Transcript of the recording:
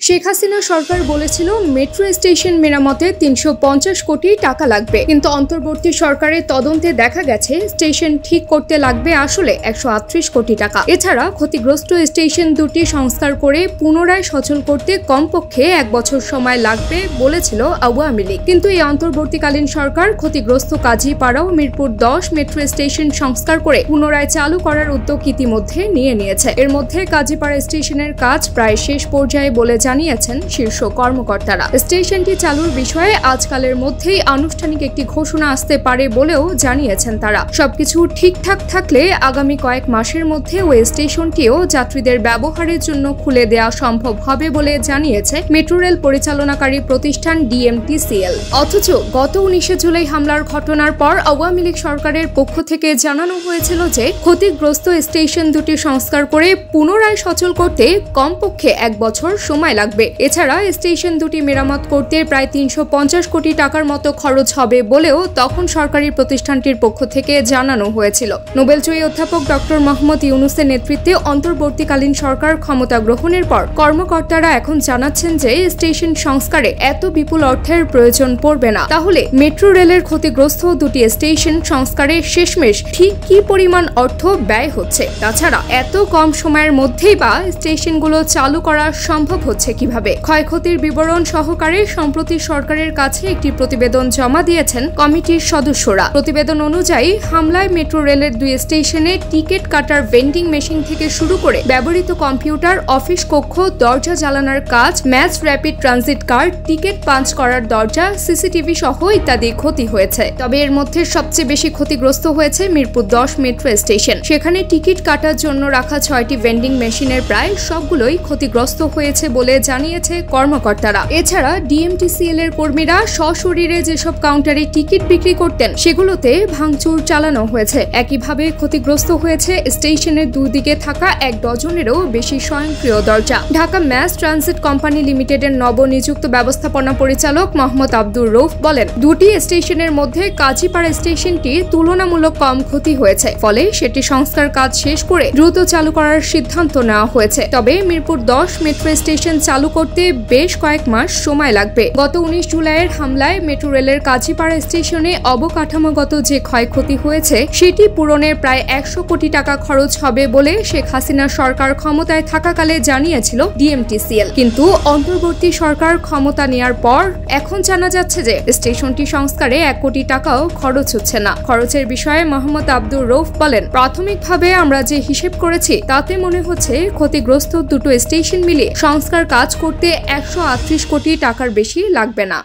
শেখ হাসিনা সরকার বলেছিল metro station মেরামতে ৩৫০ কোটি টাকা লাগবে, কিন্তু অন্তর্বর্তী সরকারের তদন্তে দেখা গেছে স্টেশন ঠিক করতে লাগবে আসলে ১৩৮ কোটি টাকা। এছাড়া ক্ষতিগ্রস্ত স্টেশন দুটি সংস্কার করে পুনরায় সচল করতে কমপক্ষে ১ বছর সময় লাগবে বলেছিল আওয়ামী লীগ। কিন্তু এই অন্তর্বর্তীকালীন সরকার ক্ষতিগ্রস্ত কাজীপাড়া ও মিরপুর ১০ মেট্রো স্টেশন সংস্কার করে পুনরায় চালু করার উদ্যোগ ইতিমধ্যে নিয়ে নিয়েছে। এর মধ্যে কাজীপাড়া স্টেশনের কাজ প্রায় শেষ পর্যায়ে বলে জানিয়েছেন শীর্ষ কর্মকর্তারা। স্টেশনটি চালুর বিষয়ে আজকালের মধ্যেই আনুষ্ঠানিক একটি ঘোষণা আসতে পারে বলেও জানিয়েছেন তারা। সবকিছু ঠিকঠাক থাকলে আগামী কয়েক মাসের মধ্যে ওই স্টেশনটিও যাত্রীদের ব্যবহারের জন্য খুলে দেওয়া সম্ভব হবে বলে জানিয়েছে মেট্রো রেল পরিচালনাকারী প্রতিষ্ঠান DMTCL। অথচ গত ১৯ জুলাই হামলার ঘটনার পর আওয়ামী লীগ সরকারের পক্ষ থেকে জানানো হয়েছিল যে ক্ষতিগ্রস্ত স্টেশন দুটি সংস্কার করে পুনরায় সচল করতে কমপক্ষে ১ বছর সময় লাগবে। এছাড়া স্টেশন দুটি মেরামত করতে প্রায় ৩৫০ কোটি টাকার মতো খরচ হবে বলেও তখন সরকারি প্রতিষ্ঠানটির পক্ষ থেকে জানানো হয়েছিল। নোবেলজয়ী অধ্যাপক ডক্টর মোহাম্মদ ইউনূসের নেতৃত্বে অন্তর্বর্তীকালীন সরকার ক্ষমতা গ্রহণের পর কর্মকর্তারা এখন জানাচ্ছেন যে স্টেশন সংস্কারে এত বিপুল অর্থের প্রয়োজন পড়বে না। তাহলে মেট্রো রেলের ক্ষতিগ্রস্ত দুটি স্টেশন সংস্কারে শেষমেশ ঠিক কি পরিমাণ অর্থ ব্যয় হচ্ছে? তাছাড়া এত কম সময়ের মধ্যেই বা স্টেশনগুলো চালু করা সম্ভব হচ্ছে কিভাবে? ক্ষয়ক্ষতির বিবরণ সহকারে সম্প্রতি সরকারের কাছে একটি প্রতিবেদন জমা দিয়েছেন কমিটির সদস্যরা। প্রতিবেদন অনুযায়ী হামলায় মেট্রো রেলের ২ স্টেশনে টিকিট কাটার ভেন্ডিং মেশিন থেকে শুরু করে ব্যবহৃত কম্পিউটার, অফিস কক্ষ, দরজা জ্বালানোর কাজ, match rapid transit card, ticket punch করার দরজা, সিসিটিভি সহ ইত্যাদি ক্ষতি হয়েছে। তবে এর মধ্যে সবচেয়ে বেশি ক্ষতিগ্রস্ত হয়েছে মিরপুর ১০ মেট্রো স্টেশন। সেখানে টিকিট কাটার জন্য রাখা ৬টি ভেন্ডিং মেশিনের প্রায় সবগুলোই ক্ষতিগ্রস্ত হয়েছে বলে জানিয়েছে কর্মকর্তারা। এছাড়া DMTCL এর কর্মীরা সশরীরে যেসব কাউন্টারে টিকিট বিক্রি করতেন সেগুলোতে ভাঙচুর চালানো হয়েছে। একইভাবে ক্ষতিগ্রস্ত হয়েছে স্টেশনের দুদিকে থাকা ১ ডজনেরও বেশি স্বয়ংক্রিয় দরজা। ঢাকা ম্যাস ট্রানজিট কোম্পানি লিমিটেডের নবনিযুক্ত ব্যবস্থাপনা পরিচালক মোহাম্মদ আব্দুর রউফ বলেন, দুটি স্টেশনের মধ্যে কাজীপাড়া স্টেশনটি তুলনামূলক কম ক্ষতি হয়েছে, ফলে সেটি সংস্কার কাজ শেষ করে দ্রুত চালু করার সিদ্ধান্ত নেওয়া হয়েছে। তবে মিরপুর ১০ মেট্রো স্টেশন চালু করতে বেশ কয়েক মাস সময় লাগবে। গত ১৯ জুলাইয়ের হামলায় মেট্রো রেলের কাজীপাড়া স্টেশনে অবকাঠামোগত যে ক্ষয়ক্ষতি হয়েছে সেটি পূরণের প্রায় ১০০ কোটি টাকা খরচ হবে বলে শেখ হাসিনা সরকার ক্ষমতায় থাকাকালে জানিয়েছিল DMTCL। কিন্তু অন্তর্বর্তী সরকার ক্ষমতা নেয়ার পর এখন জানা যাচ্ছে যে স্টেশনটি সংস্কারে ১ কোটি টাকাও খরচ হচ্ছে না। খরচের বিষয়ে মোহাম্মদ আব্দুর রউফ বলেন, প্রাথমিকভাবে আমরা যে হিসেব করেছি তাতে মনে হচ্ছে ক্ষতিগ্রস্ত দুটো স্টেশন মিলিয়ে সংস্কার কাজ করতে ১৩৮ কোটি টাকার বেশি লাগবে না।